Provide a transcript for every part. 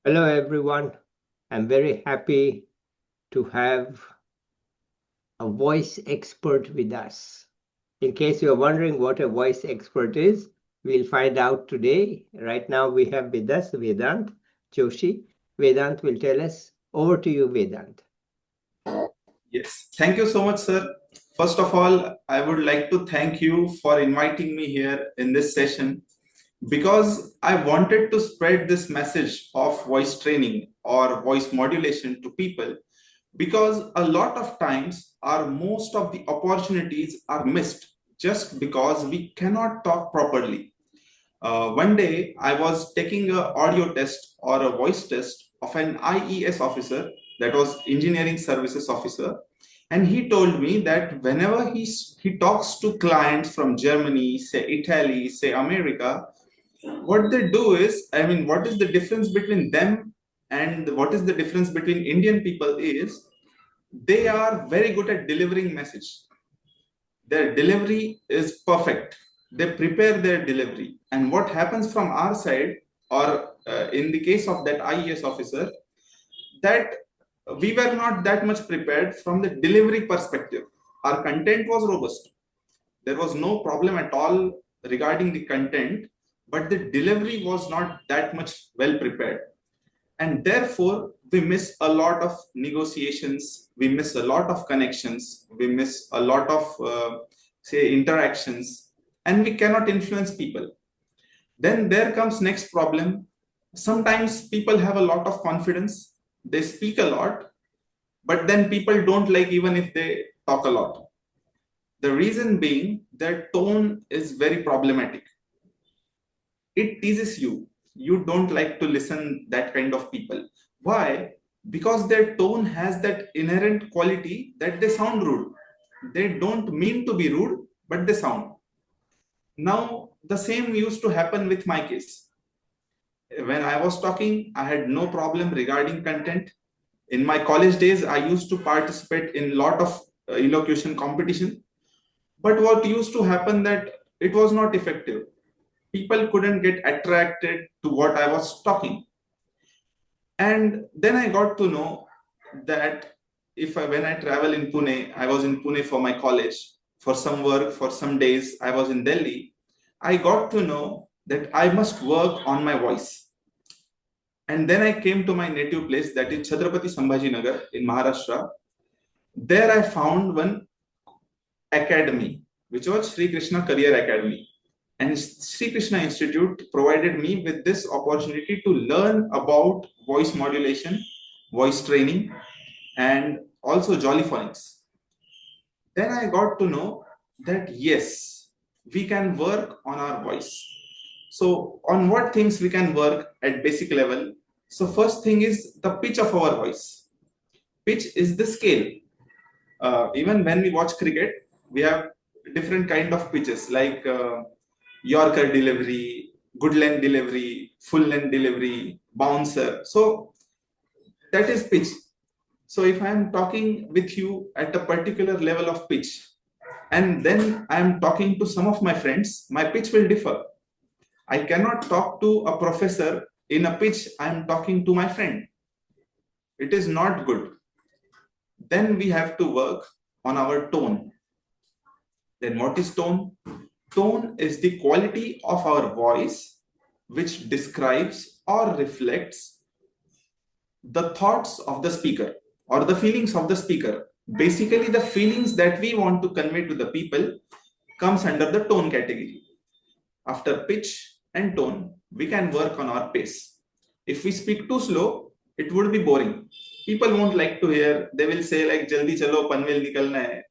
Hello, everyone. I'm very happy to have a voice expert with us. In case you're wondering what a voice expert is, we'll find out today. Right now, we have with us Vedant Joshi. Vedant will tell us. Over to you, Vedant. Yes, thank you so much, sir. First of all, I would like to thank you for inviting me here in this session because I wanted to spread this message of voice training or voice modulation to people because a lot of times most of the opportunities are missed just because we cannot talk properly. One day I was taking an audio test or a voice test of an IES officer, that was engineering services officer, and he told me that whenever he talks to clients from Germany, say Italy, say America, what they do is, I mean, what is the difference between them and what is the difference between Indian people is they are very good at delivering message. Their delivery is perfect. They prepare their delivery, and what happens from our side, or in the case of that IES officer, that we were not that much prepared from the delivery perspective. Our content was robust. There was no problem at all regarding the content, but the delivery was not that much well prepared. And therefore, we miss a lot of negotiations, we miss a lot of connections, we miss a lot of, say, interactions, and we cannot influence people. Then there comes next problem. Sometimes people have a lot of confidence, they speak a lot, but then people don't like even if they talk a lot. The reason being their tone is very problematic. It teases you. You don't like to listen that kind of people. Why? Because their tone has that inherent quality that they sound rude. They don't mean to be rude, but they sound. Now, the same used to happen with my case. When I was talking, I had no problem regarding content. In my college days, I used to participate in a lot of elocution competition. But what used to happen that it was not effective. People couldn't get attracted to what I was talking. And then I got to know that when I travel in Pune, I was in Pune for my college, for some work, for some days, I was in Delhi. I got to know that I must work on my voice. And then I came to my native place, that is Chhatrapati Sambhajinagar in Maharashtra. There I found one academy, which was Sri Krishna Career Academy. And Sri Krishna Institute provided me with this opportunity to learn about voice modulation, voice training, and also jollyphonics. Then I got to know that yes, we can work on our voice. So on what things we can work at basic level? So first thing is the pitch of our voice. Pitch is the scale. Even when we watch cricket, we have different kind of pitches like Yorker delivery, good length delivery, full length delivery, bouncer. So that is pitch. So if I am talking with you at a particular level of pitch, and then I am talking to some of my friends, my pitch will differ. I cannot talk to a professor in a pitch I am talking to my friend. It is not good. Then we have to work on our tone. Then what is tone? Tone is the quality of our voice which describes or reflects the thoughts of the speaker or the feelings of the speaker. Basically, the feelings that we want to convey to the people comes under the tone category. After pitch and tone, we can work on our pace. If we speak too slow, it would be boring. People won't like to hear. They will say like, "Jaldi chalo, panvel nikalna hai."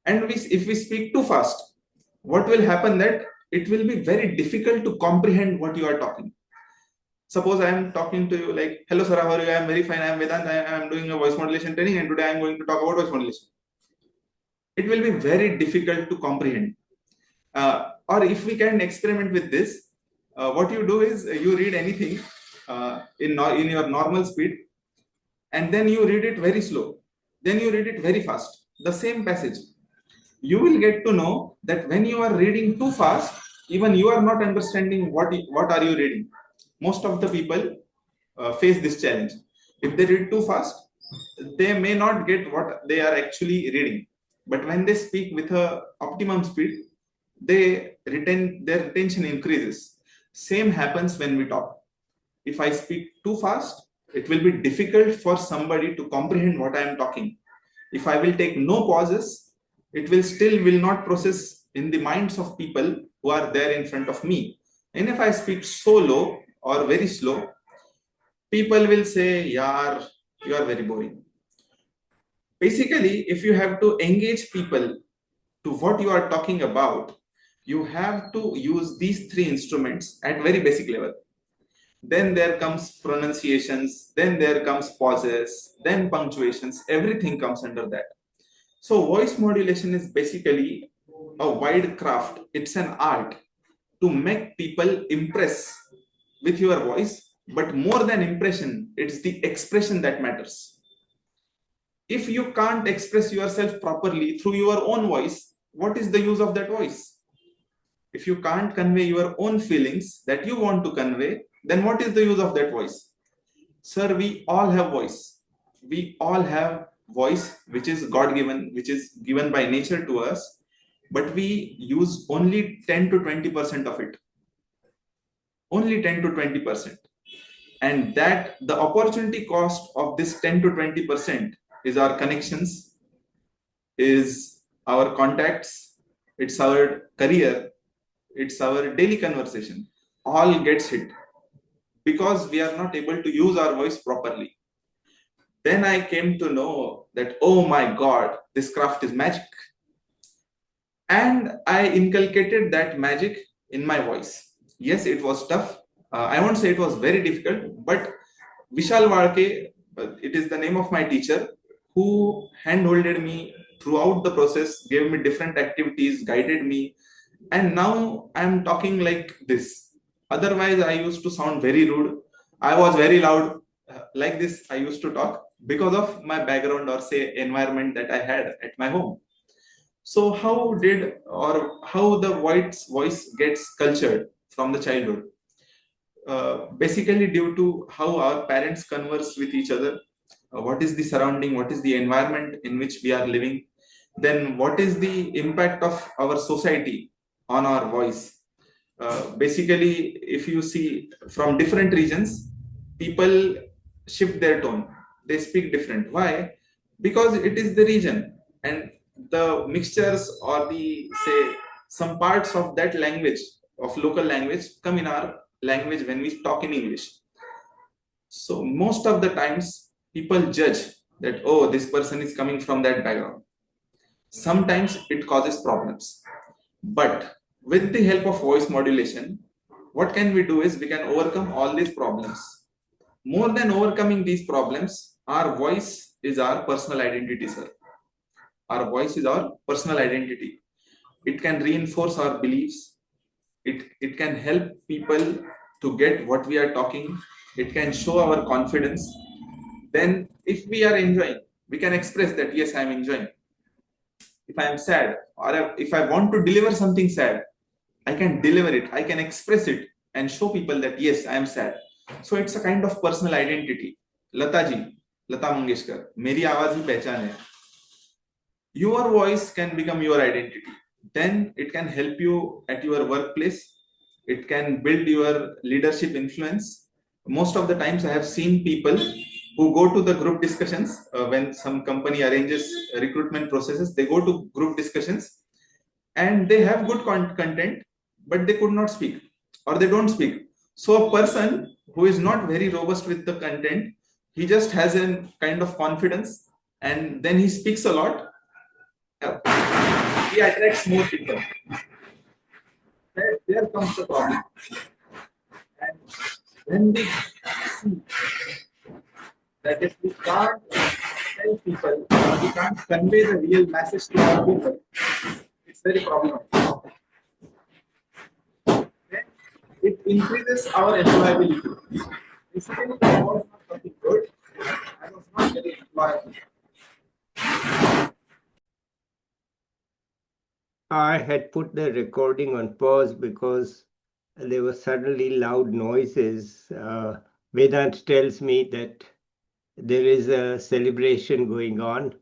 And if we speak too fast, what will happen that it will be very difficult to comprehend what you are talking. Suppose I am talking to you like, "Hello sir, how are you? I am very fine. I am Vedant. I am doing a voice modulation training, and today I am going to talk about voice modulation." It will be very difficult to comprehend. Or if we can experiment with this, what you do is you read anything in your normal speed, and then you read it very slow. Then you read it very fast. The same passage. You will get to know that when you are reading too fast, even you are not understanding what are you reading. Most of the people face this challenge. If they read too fast, they may not get what they are actually reading. But when they speak with a optimum speed, their retention increases. Same happens when we talk. If I speak too fast, it will be difficult for somebody to comprehend what I am talking. If I will take no pauses, it will not process in the minds of people who are there in front of me. And if I speak so low or very slow, people will say, "Yaar, you are very boring." Basically, if you have to engage people to what you are talking about, you have to use these three instruments at very basic level. Then there comes pronunciations, then there comes pauses, then punctuations, everything comes under that. So voice modulation is basically a wide craft. It's an art to make people impress with your voice, but more than impression, it's the expression that matters. If you can't express yourself properly through your own voice, what is the use of that voice? If you can't convey your own feelings that you want to convey, then what is the use of that voice? Sir, we all have voice. We all have voice which is God given, which is given by nature to us, but we use only 10 to 20% of it. Only 10 to 20%. And that the opportunity cost of this 10 to 20% is our connections, is our contacts, it's our career, it's our daily conversation. All gets hit because we are not able to use our voice properly. Then I came to know that, oh my God, this craft is magic. And I inculcated that magic in my voice. Yes, it was tough. I won't say it was very difficult, but Vishal Walke, it is the name of my teacher, who handholded me throughout the process, gave me different activities, guided me. And now I'm talking like this. Otherwise, I used to sound very rude. I was very loud. Like this, I used to talk because of my background or say environment that I had at my home. So how the voice gets cultured from the childhood? Basically due to how our parents converse with each other, what is the surrounding, what is the environment in which we are living, then what is the impact of our society on our voice. Basically, if you see from different regions, people shift their tone, they speak different. Why? Because it is the region, and the mixtures or the say some parts of that language, of local language, come in our language when we talk in English. So most of the times people judge that, oh, this person is coming from that background. Sometimes it causes problems, but with the help of voice modulation, what can we do is we can overcome all these problems. More than overcoming these problems, our voice is our personal identity, sir. Our voice is our personal identity. It can reinforce our beliefs. It can help people to get what we are talking. It can show our confidence. Then if we are enjoying, we can express that, yes, I am enjoying. If I am sad, or if I want to deliver something sad, I can deliver it, I can express it and show people that, yes, I am sad. So it's a kind of personal identity. Lata Mangeshkar, meri awaaz hi pehchan hai. Your voice can become your identity. Then it can help you at your workplace. It can build your leadership influence. Most of the times I have seen people who go to the group discussions when some company arranges recruitment processes. They go to group discussions and they have good content, but they could not speak or they don't speak. So a person who is not very robust with the content, he just has a kind of confidence and then he speaks a lot. He attracts more people. There comes the problem. And when we see that if we can't tell people, we can't convey the real message to our people, it's very problematic. Then it increases our employability. Basically, I was not something good. I was not very employable. I had put the recording on pause because there were suddenly loud noises Vedant tells me that there is a celebration going on.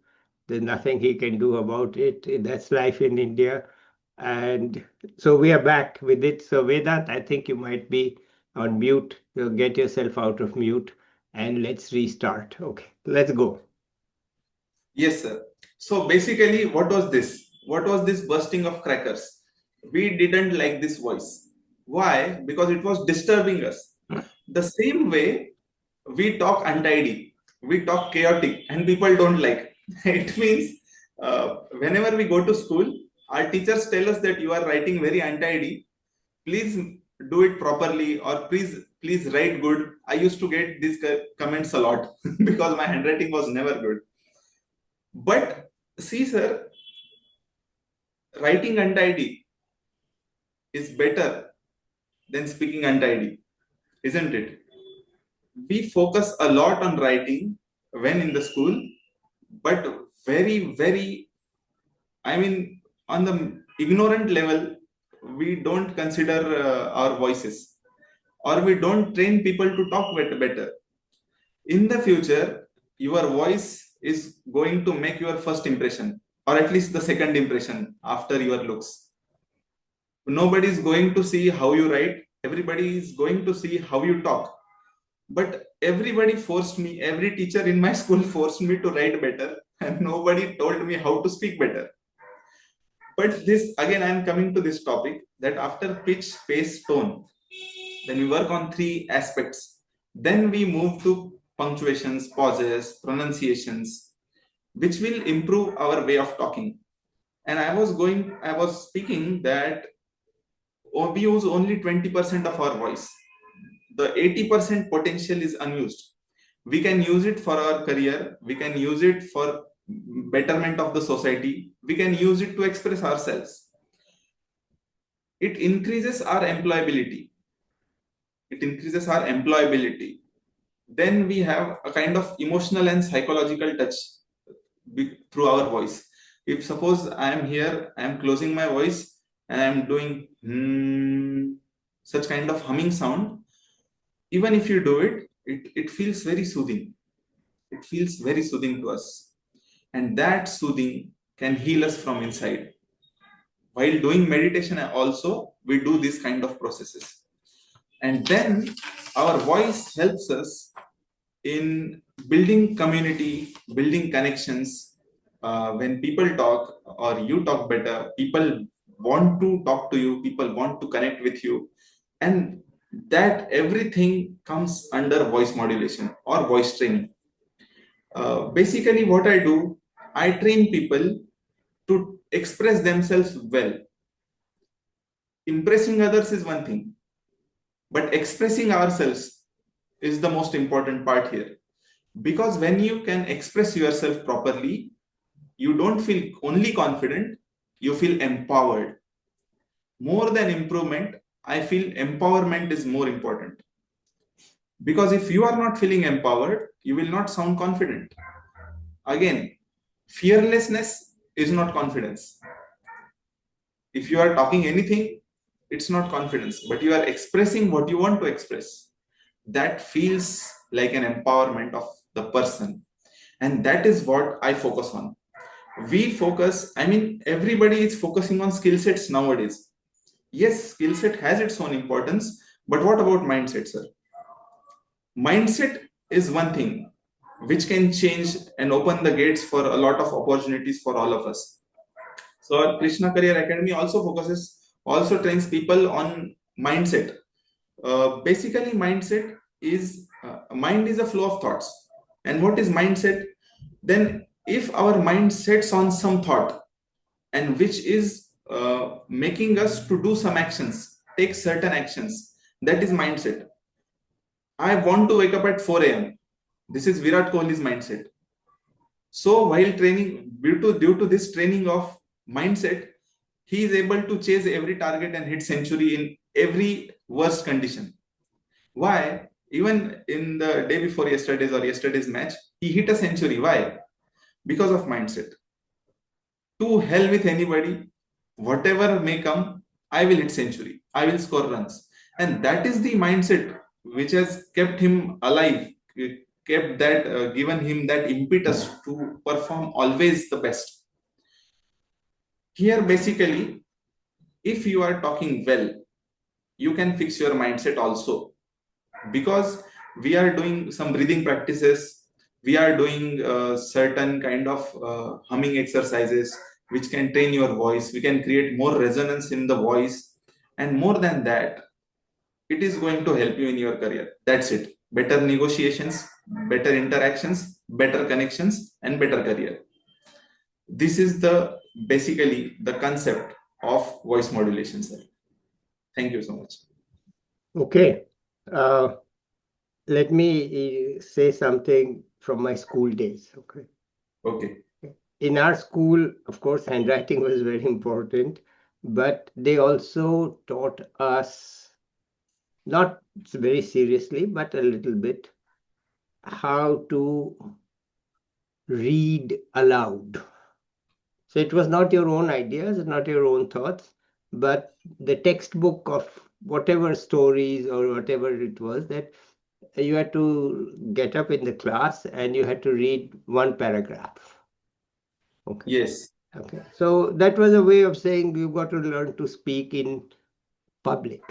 There's nothing he can do about it. That's life in India. And so we are back with it. So, Vedant, I think you might be on mute. So get yourself out of mute and let's restart. Okay, let's go. Yes, sir. So basically, what was this? What was this bursting of crackers? We didn't like this voice. Why? Because it was disturbing us. The same way we talk untidy, we talk chaotic, and people don't like. It means whenever we go to school, our teachers tell us that you are writing very untidy. Please do it properly, or please write good. I used to get these comments a lot because my handwriting was never good. But see, sir, writing untidy is better than speaking untidy, isn't it? We focus a lot on writing when in the school, but very, I mean, on the ignorant level, we don't consider our voices, or we don't train people to talk better. In the future, your voice is going to make your first impression, or at least the second impression after your looks. Nobody is going to see how you write, everybody is going to see how you talk. But everybody forced me, every teacher in my school forced me to write better, and nobody told me how to speak better. But this, again, I am coming to this topic that after pitch, pace, tone, when we work on three aspects, then we move to punctuations, pauses, pronunciations, which will improve our way of talking. And I was speaking that we use only 20% of our voice. The 80% potential is unused. We can use it for our career, we can use it for betterment of the society, we can use it to express ourselves. It increases our employability. Then we have a kind of emotional and psychological touch through our voice. If suppose I am here, I am closing my voice and I am doing such kind of humming sound, even if you do it, it feels very soothing. It feels very soothing to us. And that soothing can heal us from inside. While doing meditation also, we do this kind of processes. And then our voice helps us in building community, building connections. When people talk or you talk better, people want to talk to you, people want to connect with you. And that everything comes under voice modulation or voice training. Basically, what I do, I train people to express themselves well. Impressing others is one thing, but expressing ourselves is the most important part here. Because when you can express yourself properly, you don't feel only confident, you feel empowered. More than improvement, I feel empowerment is more important. Because if you are not feeling empowered, you will not sound confident. Again, fearlessness is not confidence. If you are talking anything, it's not confidence, but you are expressing what you want to express. That feels like an empowerment of the person. And that is what I focus on. Everybody is focusing on skill sets nowadays. Yes, skill set has its own importance, but what about mindset, sir? Mindset is one thing which can change and open the gates for a lot of opportunities for all of us. So our Krishna Career Academy also trains people on mindset. Basically, mindset is mind is a flow of thoughts. And what is mindset? Then if our mind sets on some thought and which is making us to do some actions, take certain actions, that is mindset. I want to wake up at 4 a.m. This is Virat Kohli's mindset. So while training, due to this training of mindset, he is able to chase every target and hit century in every worst condition. Why? Even in the day before yesterday's match, he hit a century. Why? Because of mindset. To hell with anybody, whatever may come, I will hit century. I will score runs. And that is the mindset which has kept him alive, kept that, given him that impetus to perform always the best. Here, basically, if you are talking well, you can fix your mindset also, because we are doing some breathing practices, we are doing certain kind of humming exercises which can train your voice, we can create more resonance in the voice, and more than that, it is going to help you in your career. That's it. Better negotiations, better interactions, better connections, and better career. This is the basically the concept of voice modulation, sir. Thank you so much. Okay. Let me say something from my school days. Okay. Okay. In our school, of course, handwriting was very important, but they also taught us, not very seriously, but a little bit, how to read aloud. So it was not your own ideas, not your own thoughts, but the textbook of whatever stories or whatever it was, that you had to get up in the class and you had to read one paragraph. Okay. Yes. Okay. So that was a way of saying you've got to learn to speak in public.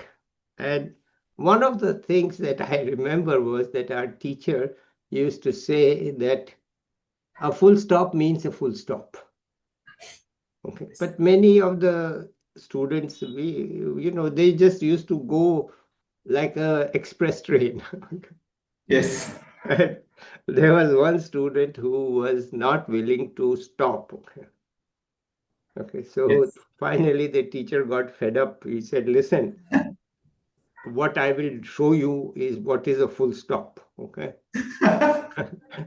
And one of the things that I remember was that our teacher used to say that a full stop means a full stop. Okay. But many of the students, they just used to go like a express train. Yes. And there was one student who was not willing to stop. Okay. Okay. So Yes. finally the teacher got fed up. He said, listen, what I will show you is what is a full stop. Okay.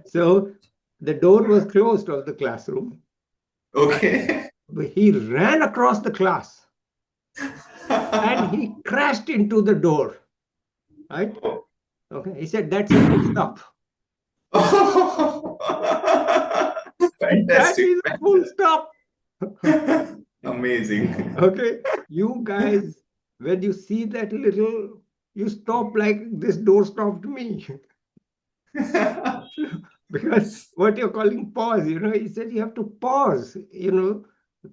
So the door was closed of the classroom. Okay. He ran across the class and he crashed into the door. Right? Okay. He said, that's a full stop. That Fantastic. is a full stop. Amazing. Okay. You guys, when you see that little, you stop like this door stopped me. Because what you're calling pause, he said you have to pause,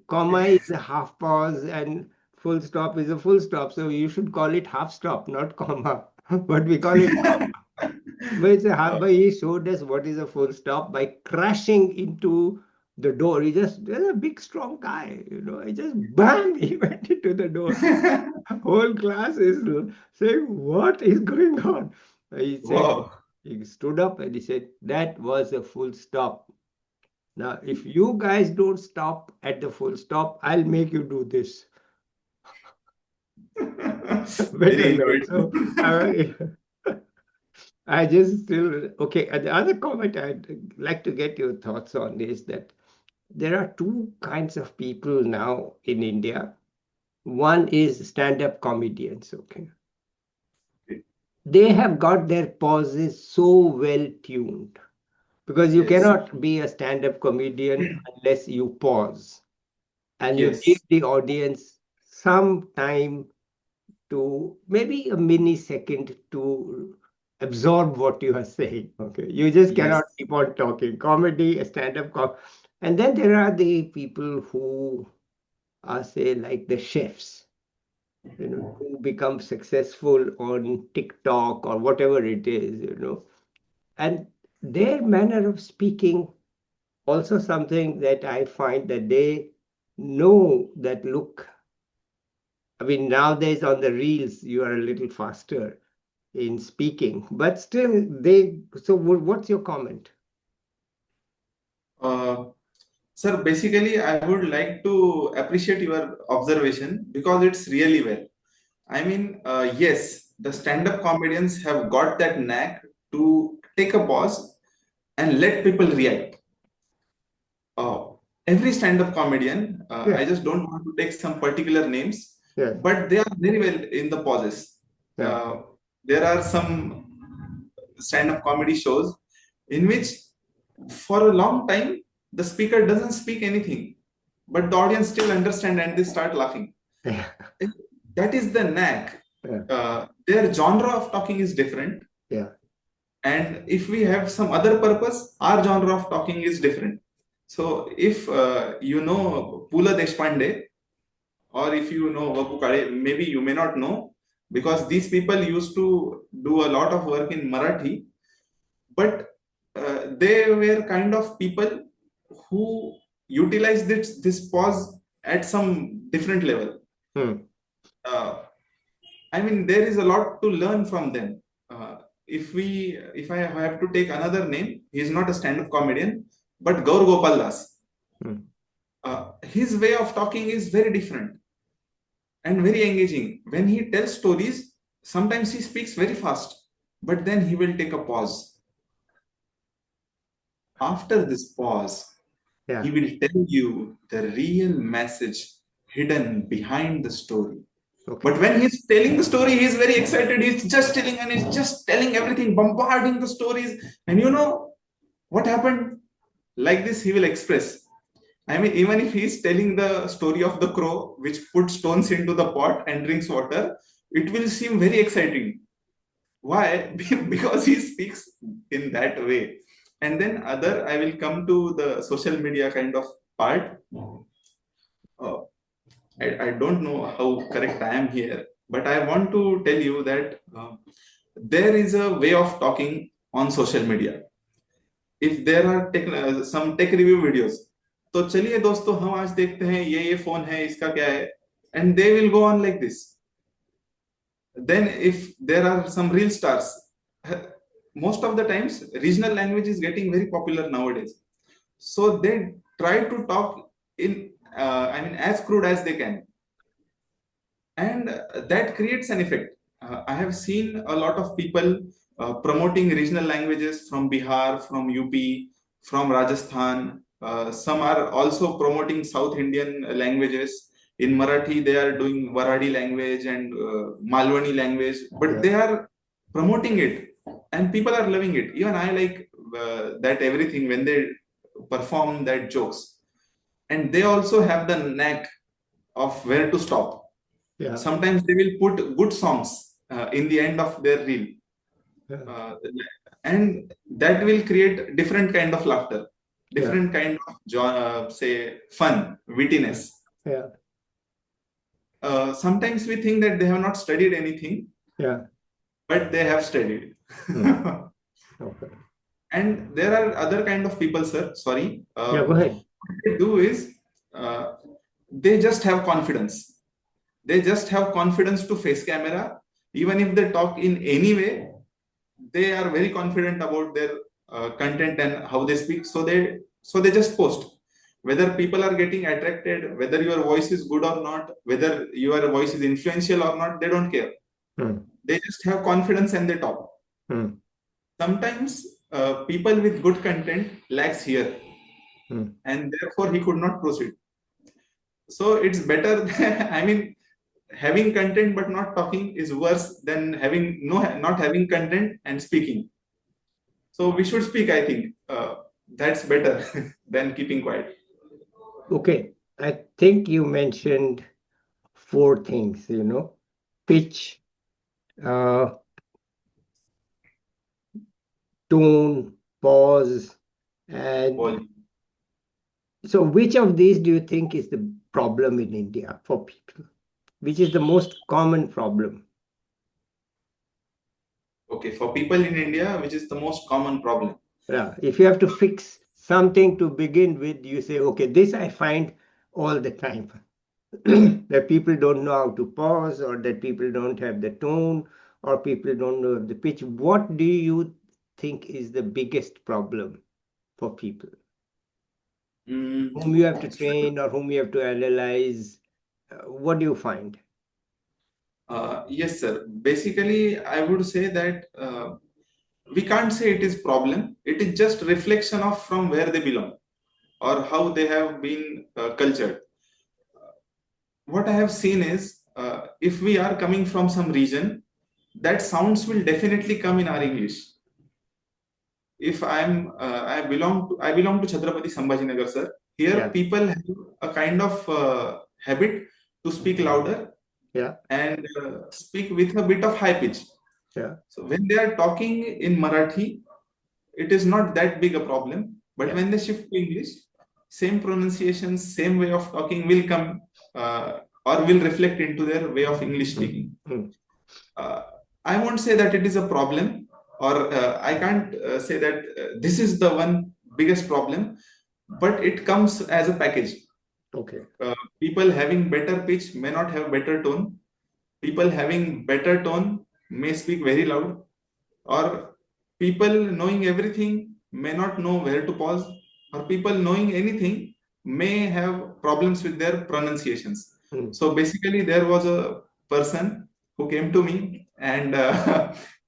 comma is a half pause and full stop is a full stop. So you should call it half stop, not comma. But we call it comma. But it's a half, but he showed us what is a full stop by crashing into the door. There's a big strong guy, he just bam, he went into the door. Whole class is saying, what is going on? He said, Wow. he stood up and he said, that was a full stop. Now, if you guys don't stop at the full stop, I'll make you do this. Very Better not. So, I just still, okay. And the other comment I'd like to get your thoughts on is that there are two kinds of people now in India. One is stand-up comedians, okay. They have got their pauses so well tuned, because you Yes. cannot be a stand-up comedian unless you pause and you give Yes. the audience some time, to maybe a millisecond, to absorb what you are saying. Okay, you just Yes. cannot keep on talking. Comedy, a stand-up and then there are the people who are, say, like the chefs, who become successful on TikTok or whatever it is, and their manner of speaking, also something that I find that they know that, look, I mean, nowadays on the reels, you are a little faster in speaking, but still so what's your comment? Uh, Sir, basically, I would like to appreciate your observation because it's really well. I mean, yes, the stand-up comedians have got that knack to take a pause and let people react. Uh, every stand-up comedian, I Yes, just don't want to take some particular names, yes, but they are very well in the pauses. yeah. Uh, there are some stand-up comedy shows in which, for a long time, the speaker doesn't speak anything, but the audience still understand and they start laughing. That is the knack. their genre of talking is different. Yeah. And if we have some other purpose, our genre of talking is different. So if you know Pula Deshpande, or if you know Vapu Kale, maybe you may not know, because these people used to do a lot of work in Marathi, but they were kind of people who utilized this pause at some different level. Uh, I mean, there is a lot to learn from them. If I have to take another name, he is not a stand-up comedian, but Gaur Gopal Das. His way of talking is very different and very engaging. When he tells stories, sometimes he speaks very fast, but then he will take a pause. After this pause, he will tell you the real message hidden behind the story. Okay. But when he's telling the story, he's very excited. He's just telling and he's just telling everything, bombarding the stories. And you know what happened? Like this, he will express. I mean, even if he's telling the story of the crow, which puts stones into the pot and drinks water, it will seem very exciting. Why? Because he speaks in that way. And then I will come to the social media kind of part. I don't know how correct I am here, but I want to tell you that there is a way of talking on social media. If there are some tech review videos, तो चलिए दोस्तों हम आज देखते हैं ये phone है इसका क्या है, and they will go on like this. Then if there are some real stars, most of the times regional language is getting very popular nowadays, so they try to talk in as crude as they can, and that creates an effect. I have seen a lot of people promoting regional languages from Bihar, from UP, from Rajasthan. Some are also promoting South Indian languages. In Marathi, they are doing Waradi language and Malwani language, but they are promoting it, and people are loving it. Even I like that everything when they perform that jokes, and they also have the knack of where to stop. Yeah. Sometimes they will put good songs in the end of their reel, and that will create different kind of laughter, different kind of say fun, wittiness. Yeah. Sometimes we think that they have not studied anything, but they have studied. Okay. And there are other kind of people, sir. Sorry. Go ahead. What they do is they just have confidence. They just have confidence to face camera. Even if they talk in any way, they are very confident about their content and how they speak. So they just post. Whether people are getting attracted, whether your voice is good or not, whether your voice is influential or not, they don't care. They just have confidence and they talk. Sometimes people with good content lacks here, and therefore he could not proceed. So it's better. I mean, having content but not talking is worse than not having content and speaking. So we should speak. I think that's better than keeping quiet. Okay, I think you mentioned 4 things. Pitch, tone, pause, and volume. So which of these do you think is the problem in India for people? Which is the most common problem? Okay, for people in India, which is the most common problem? Yeah, if you have to fix something to begin with, you say, okay, this I find all the time. That people don't know how to pause, or that people don't have the tone, or people don't know the pitch. What do you think is the biggest problem for people? Whom you have to train or whom you have to analyze? What do you find? Yes, sir. Basically, I would say that we can't say it is problem. It is just reflection of from where they belong or how they have been cultured. What I have seen is if we are coming from some region, that sounds will definitely come in our English. If I belong to Chhatrapati Sambhajinagar, sir. Here people have a kind of habit to speak louder Yeah. and speak with a bit of high pitch. Yeah. So when they are talking in Marathi, it is not that big a problem. But Yeah. when they shift to English, same pronunciation, same way of talking will come or will reflect into their way of English speaking. Uh, I won't say that it is a problem, or I can't say that this is the one biggest problem, but it comes as a package. Okay. People having better pitch may not have better tone. People having better tone may speak very loud, or people knowing everything may not know where to pause, or people knowing anything may have problems with their pronunciations. So basically, there was a person who came to me, and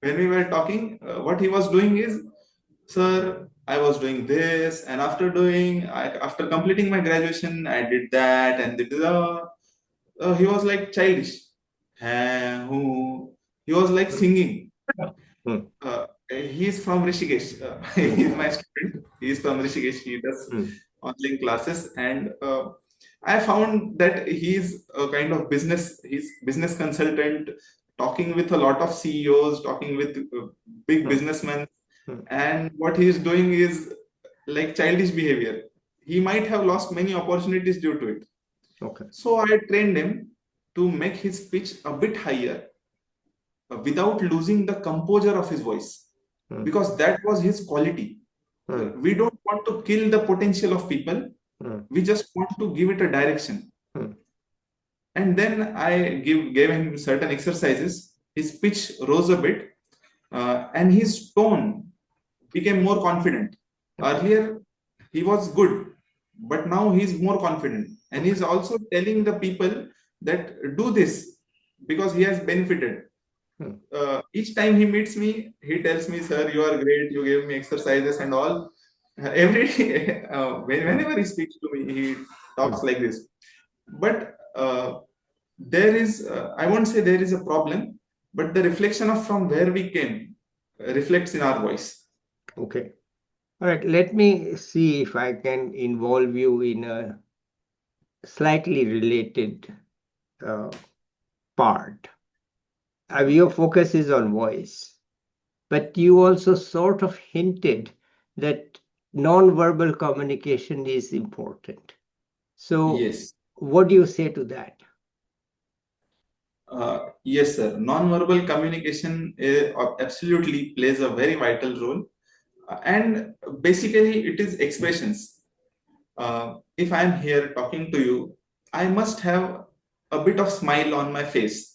when we were talking, what he was doing is, sir, I was doing this, and after completing my graduation, I did that, and he was like childish. Who he was like singing. He is from Rishikesh. He is my student. He is from Rishikesh. He does online classes, and I found that he is a kind of business. He's business consultant, talking with a lot of CEOs, talking with big businessmen, and what he is doing is like childish behavior. He might have lost many opportunities due to it. Okay. So I trained him to make his pitch a bit higher without losing the composure of his voice, because that was his quality. We don't want to kill the potential of people. We just want to give it a direction. And then I gave him certain exercises. His pitch rose a bit, and his tone became more confident. Earlier, he was good, but now he's more confident. And he's also telling the people that do this because he has benefited. Each time he meets me, he tells me, sir, you are great. You gave me exercises and all. Every day, whenever he speaks to me, he talks like this. But there is, I won't say there is a problem, but the reflection of from where we came reflects in our voice. Okay. All right. Let me see if I can involve you in a slightly related part. Your focus is on voice, but you also sort of hinted that non-verbal communication is important. So, Yes. what do you say to that? Yes, sir. Non-verbal communication absolutely plays a very vital role. And basically, it is expressions. If I'm here talking to you, I must have a bit of smile on my face.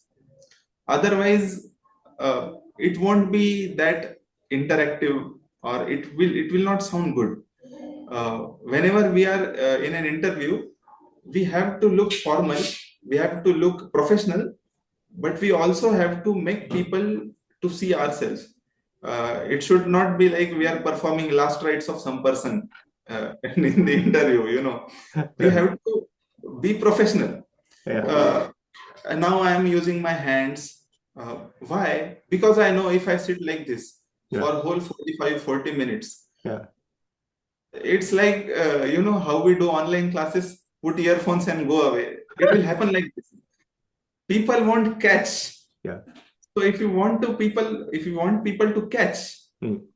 Otherwise, it won't be that interactive, or it will not sound good. Whenever we are in an interview, we have to look formal, we have to look professional, but we also have to make people to see ourselves. It should not be like we are performing last rites of some person in the interview. We have to be professional. And now I am using my hands. Why? Because I know if I sit like this for whole 45-40 minutes, it's like how we do online classes, put earphones and go away. It will happen like this. People won't catch. So if you want people to catch,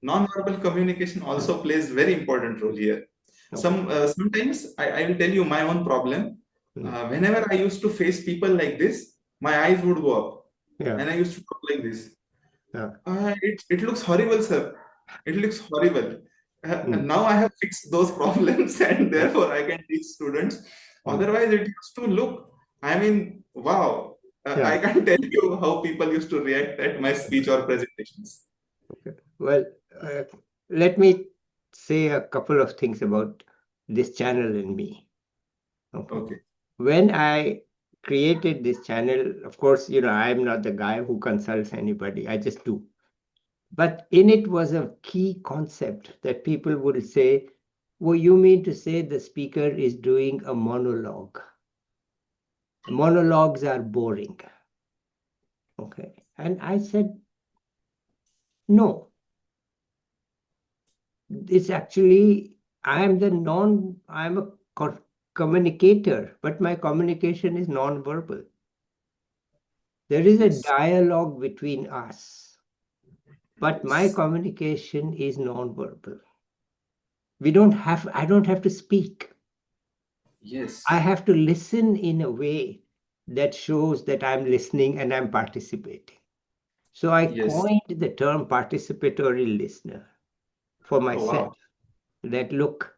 non-verbal communication also plays very important role here. Sometimes I will tell you my own problem. Whenever I used to face people like this, my eyes would go up, and I used to talk like this. It looks horrible, sir. It looks horrible. And now I have fixed those problems, and therefore I can teach students. Otherwise, it used to look, I mean, wow. I can't tell you how people used to react at my speech or presentations. Okay. Well, let me say a couple of things about this channel and me. Okay. When I created this channel, of course, I'm not the guy who consults anybody. I just do. But in it was a key concept that people would say, well, you mean to say the speaker is doing a monologue? Monologues are boring. Okay. And I said, no. It's actually, I'm a communicator, but my communication is non-verbal. There is a Yes. dialogue between us, but my Yes. communication is non-verbal. I don't have to speak. I Yes. have to listen in a way that shows that I'm listening and I'm participating. So I Yes. coined the term participatory listener for Oh, myself. wow. That look,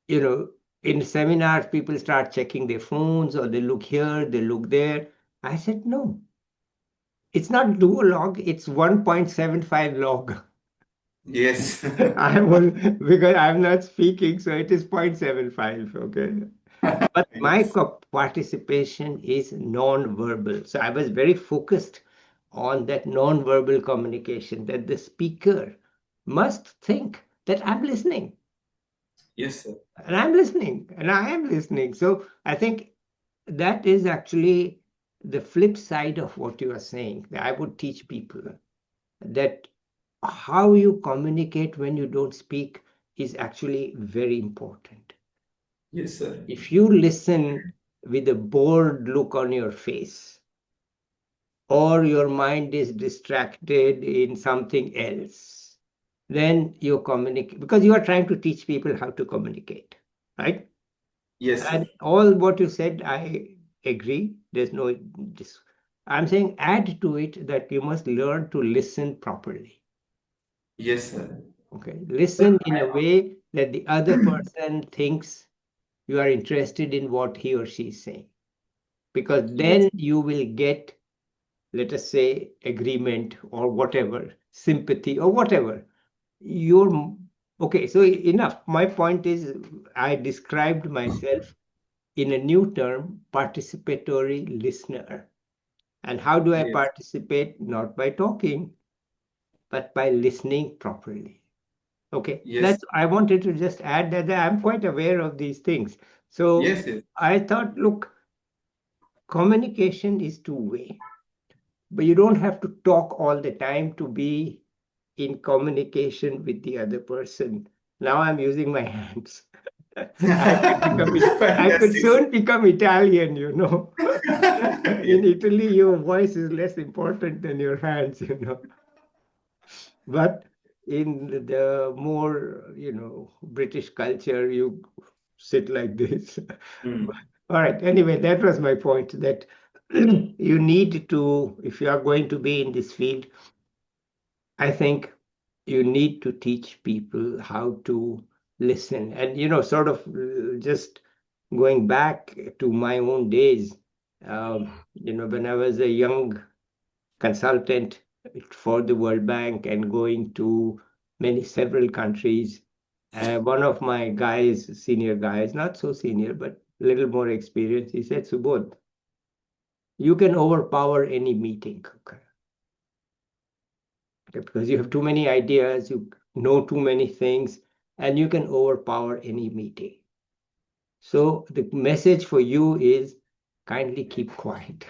in seminars, people start checking their phones or they look here, they look there. I said, no, it's not dual log, it's 1.75 log. Yes. I'm on, because I'm not speaking, so it is 0.75. Okay. But my Yes. participation is non-verbal. So I was very focused on that non-verbal communication, that the speaker must think that I'm listening Yes, sir. and I'm listening and I am listening. So I think that is actually the flip side of what you are saying. I would teach people that how you communicate when you don't speak is actually very important. Yes, sir. If you listen with a bored look on your face, or your mind is distracted in something else, then you communicate because you are trying to teach people how to communicate, right? Yes, And sir. all what you said, I agree. There's no, I'm saying add to it that you must learn to listen properly. Yes, sir. Okay, Sir, listen in a way that the other person thinks you are interested in what he or she is saying, because yes. then you will get, let us say, agreement or whatever, sympathy or whatever. You're okay. So enough. My point is, I described myself in a new term, participatory listener. And how do I Yes. participate? Not by talking, but by listening properly. Okay, Yes. that's, I wanted to just add that I'm quite aware of these things. So Yes. Yes. I thought, look, communication is two-way, but you don't have to talk all the time to be in communication with the other person. Now I'm using my hands. I could Fantastic, sir. soon become Italian, In Yes. Italy, your voice is less important than your hands, But in the more, British culture, you sit like this. Mm. All right. Anyway, that was my point that you need to, if you are going to be in this field, I think you need to teach people how to listen. And, sort of just going back to my own days, when I was a young consultant for the World Bank and going to several countries. One of my guys, senior guys, not so senior, but a little more experienced, he said, Subodh, you can overpower any meeting. Okay? Because you have too many ideas, you know too many things, and you can overpower any meeting. So the message for you is kindly keep quiet.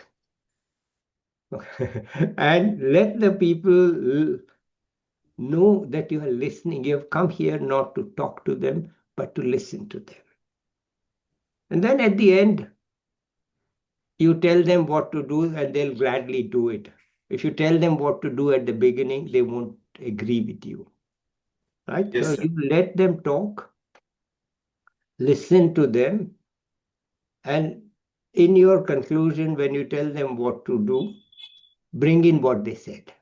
And let the people know that you are listening. You have come here not to talk to them, but to listen to them. And then at the end, you tell them what to do and they'll gladly do it. If you tell them what to do at the beginning, they won't agree with you. Right? Yes, So sir. you let them talk, listen to them, and in your conclusion, when you tell them what to do, bring in what they said.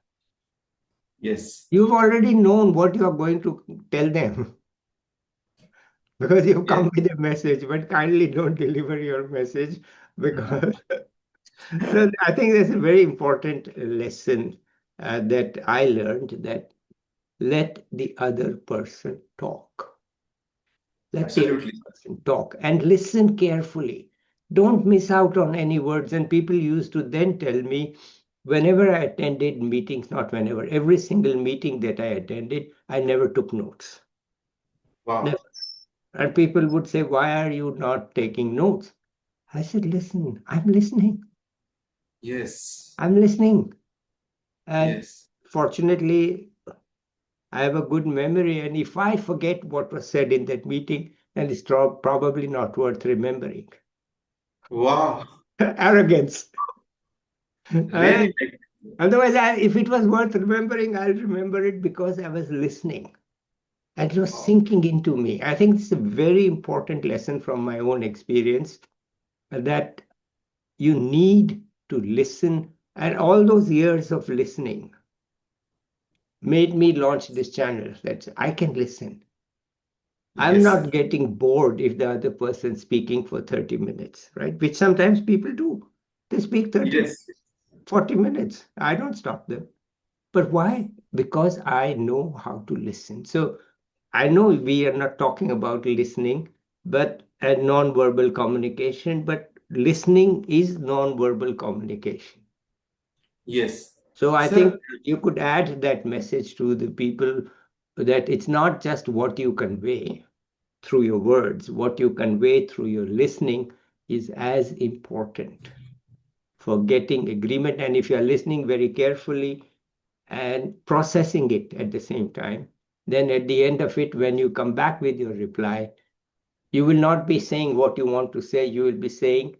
Yes. You've already known what you are going to tell them because you've Yes. come with a message, but kindly don't deliver your message because so I think that's a very important lesson that I learned, that let the other person talk. Let the other Absolutely. person talk and listen carefully. Don't miss out on any words. And people used to then tell me, whenever I attended meetings, not whenever, every single meeting that I attended, I never took notes. Never. Wow. And people would say, why are you not taking notes? I said, listen, I'm listening. Yes. I'm listening. And Yes. fortunately, I have a good memory. And if I forget what was said in that meeting, then it's probably not worth remembering. Wow. Arrogance. Really like. Otherwise, if it was worth remembering, I'll remember it because I was listening and it was Wow. sinking into me. I think it's a very important lesson from my own experience that you need to listen. And all those years of listening made me launch this channel that I can listen. I'm Yes, not sir. getting bored if the other person's speaking for 30 minutes, right? Which sometimes people do. They speak 30, Yes. 40 minutes. I don't stop them. But why? Because I know how to listen. So I know we are not talking about listening, but a non-verbal communication, but listening is non-verbal communication. Yes. So I think Sir, you could add that message to the people that it's not just what you convey through your words, what you convey through your listening is as important for getting agreement. And if you are listening very carefully and processing it at the same time, then at the end of it, when you come back with your reply, you will not be saying what you want to say, you will be saying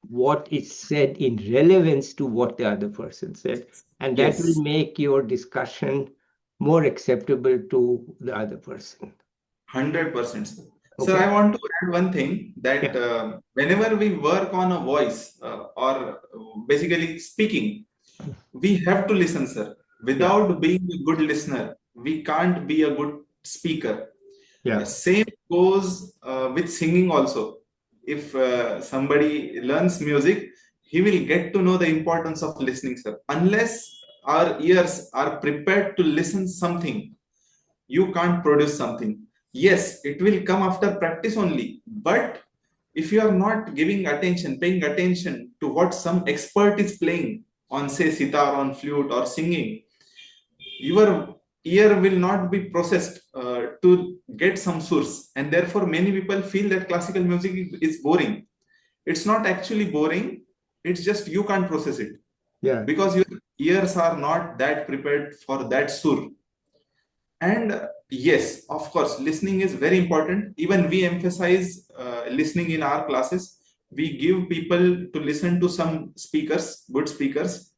what is said in relevance to what the other person said. And that will yes. make your discussion more acceptable to the other person. 100%, sir. Sir, Okay? I want to add one thing that Yeah. whenever we work on a voice or basically speaking, we have to listen, sir. Yeah. Without being a good listener, we can't be a good speaker. Yeah. Same goes with singing also. If somebody learns music, he will get to know the importance of listening, sir. Unless our ears are prepared to listen something, you can't produce something. Yes, it will come after practice only, but if you are not giving attention, paying attention to what some expert is playing on, say, sitar, on flute, or singing, your ear will not be processed to get some source, and therefore many people feel that classical music is boring. It's not actually boring, it's just you can't process it Yeah. because your ears are not that prepared for that sur. And yes, of course, listening is very important. Even we emphasize listening in our classes. We give people to listen to some speakers, good speakers,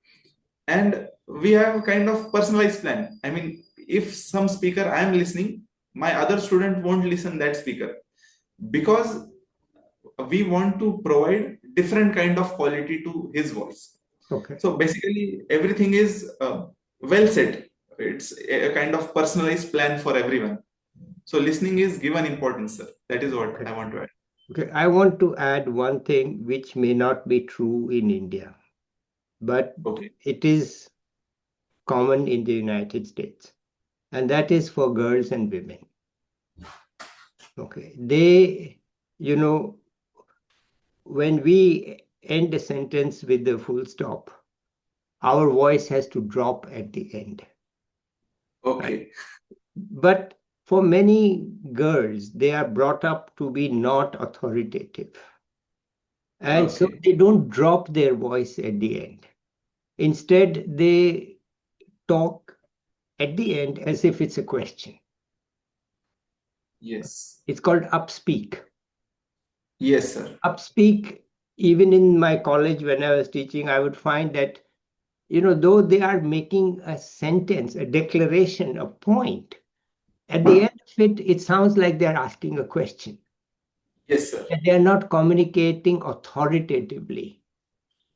and we have a kind of personalized plan. I mean, if some speaker I am listening, my other student won't listen that speaker, because we want to provide different kind of quality to his voice. Okay. So basically, everything is well set. It's a kind of personalized plan for everyone. So listening is given importance, sir. That is what Okay. I want to add. Okay. I want to add one thing which may not be true in India, but Okay. it is common in the United States, and that is for girls and women. Okay. You know, when we end a sentence with the full stop, our voice has to drop at the end, right? Okay. But for many girls, they are brought up to be not authoritative. And so Okay. they don't drop their voice at the end. Instead, they talk at the end as if it's a question. Yes. It's called upspeak. Yes, sir. Upspeak, even in my college when I was teaching, I would find that, though they are making a sentence, a declaration, a point, at the end of it, it sounds like they're asking a question. Yes, sir. That they are not communicating authoritatively.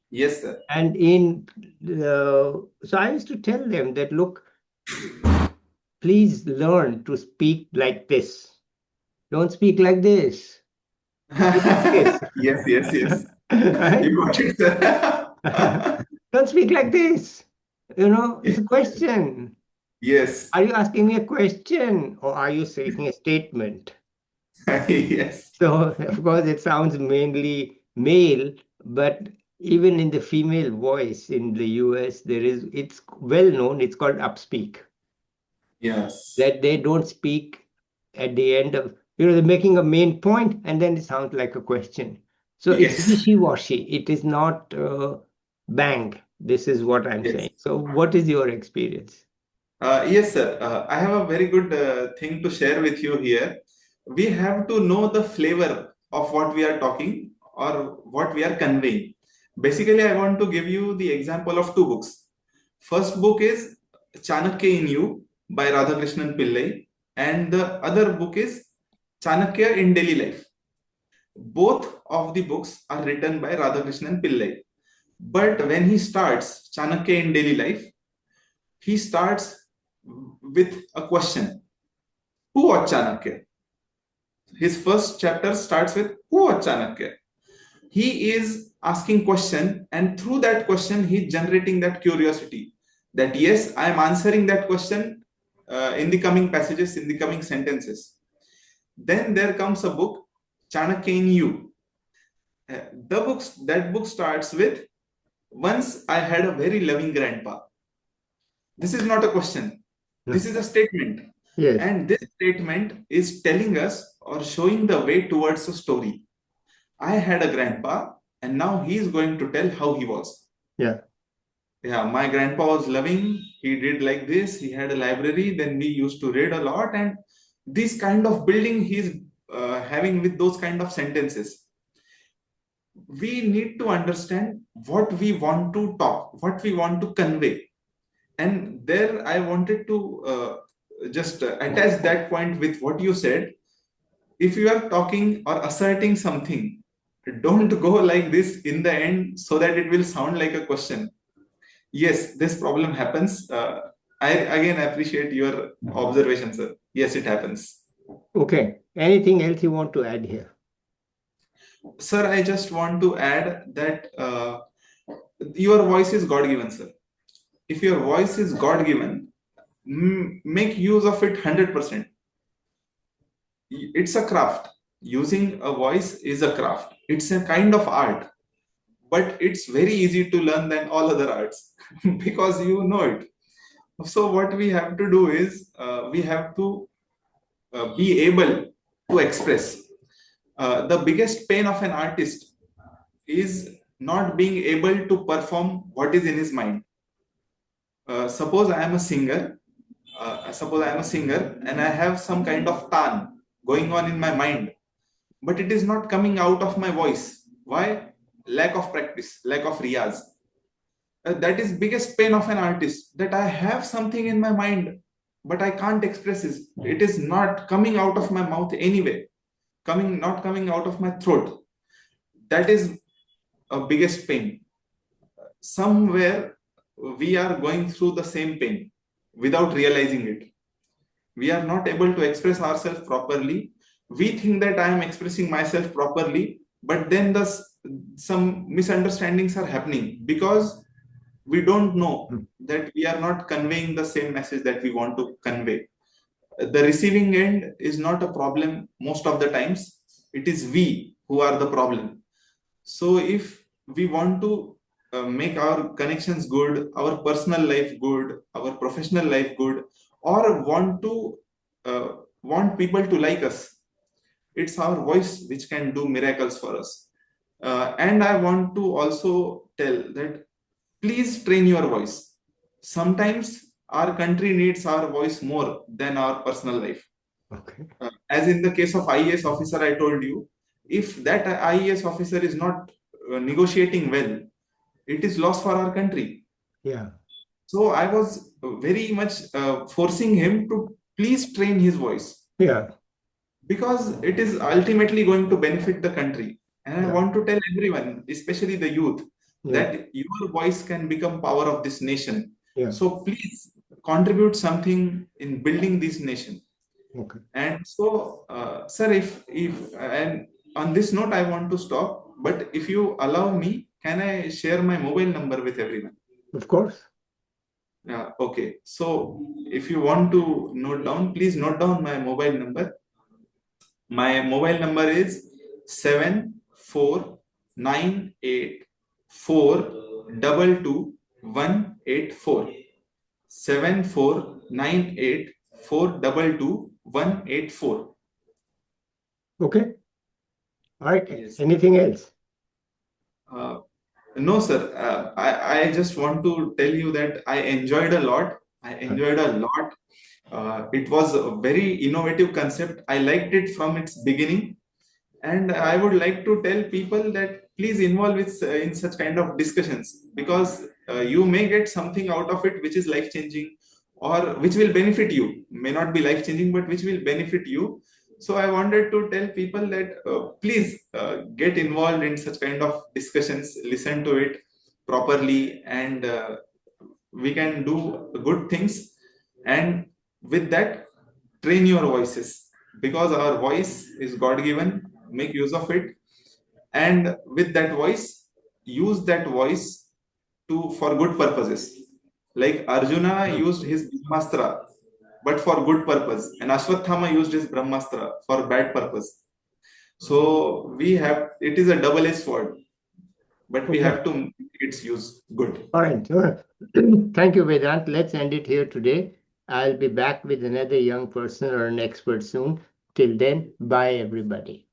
Yes, sir. And so I used to tell them that, look, please learn to speak like this. Don't speak like this. Speak like this. Yes, yes, yes. Right? You got it, sir. Don't speak like this. It's a question. Yes. Are you asking me a question or are you saying a statement? Yes. So, of course, it sounds mainly male, but even in the female voice in the US, it's well known, it's called upspeak, Yes. that they don't speak at the end of, they're making a main point and then it sounds like a question. So it's Yes. wishy-washy. It is not bang. This is what I'm Yes. saying. So what is your experience? Yes, sir. I have a very good thing to share with you here. We have to know the flavor of what we are talking or what we are conveying. Basically, I want to give you the example of two books. First book is Chanakya in You by Radhakrishnan Pillai, and the other book is Chanakya in Daily Life. Both of the books are written by Radhakrishnan Pillai. But when he starts Chanakya in Daily Life, he starts with a question. Who was Chanakya? His first chapter starts with who was Chanakya? He is asking question, and through that question he's generating that curiosity that yes, I am answering that question in the coming passages, in the coming sentences. Then there comes a book, Chanakya in You. That book starts with, once I had a very loving grandpa. This is not a question, this is a statement. Yes. And this statement is telling us or showing the way towards a story. I had a grandpa, and now he is going to tell how he was. Yeah. Yeah, my grandpa was loving. He did like this. He had a library. Then we used to read a lot. And this kind of building he's having with those kind of sentences. We need to understand what we want to talk, what we want to convey. And there I wanted to just attach that point with what you said. If you are talking or asserting something, don't go like this in the end so that it will sound like a question. Yes, this problem happens. I again appreciate your observation, sir. Yes, it happens. Okay. Anything else you want to add here? Sir, I just want to add that your voice is God-given, sir. If your voice is God-given, make use of it 100%. It's a craft. Using a voice is a craft. It's a kind of art, but it's very easy to learn than all other arts because you know it. So what we have to do is we have to be able to express. The biggest pain of an artist is not being able to perform what is in his mind. Suppose I am a singer. And I have some kind of tan going on in my mind, but it is not coming out of my voice. Why? Lack of practice, lack of riyaz. That is biggest pain of an artist, that I have something in my mind, but I can't express it. It is not coming out of my mouth anyway, not coming out of my throat. That is a biggest pain. Somewhere we are going through the same pain without realizing it. We are not able to express ourselves properly. We think that I am expressing myself properly, but then some misunderstandings are happening because we don't know that we are not conveying the same message that we want to convey. The receiving end is not a problem most of the times. It is we who are the problem. So if we want to make our connections good, our personal life good, our professional life good, or want people to like us, it's our voice which can do miracles for us. And I want to also tell that please train your voice. Sometimes our country needs our voice more than our personal life. Okay. As in the case of IAS officer, I told you, if that IAS officer is not negotiating well, it is loss for our country. Yeah. So I was very much forcing him to please train his voice. Yeah. Because it is ultimately going to benefit the country. And I want to tell everyone, especially the youth, that your voice can become power of this nation. Yeah. So please contribute something in building this nation. Okay. And so, sir, if and on this note, I want to stop. But if you allow me, can I share my mobile number with everyone? Of course. Okay. So if you want to note down, please note down my mobile number. My mobile number is 7498422184. 7498422184. Okay. All right. Yes. Anything else? No, sir. I just want to tell you that I enjoyed a lot. It was a very innovative concept. I liked it from its beginning. And I would like to tell people that please involve with, in such kind of discussions, because you may get something out of it which is life changing, or which will benefit you. May not be life changing, but which will benefit you. So I wanted to tell people that please get involved in such kind of discussions, listen to it properly, and we can do good things. And with that, train your voices, because our voice is God given. Make use of it, and with that voice, use that voice to for good purposes. Like Arjuna used his Brahmastra, but for good purpose, and Ashwathama used his Brahmastra for bad purpose. So we have, it is a double-edged sword, but we have to make its use good. All right. Thank you, Vedant. Let's end it here today. I'll be back with another young person or an expert soon. Till then, bye, everybody.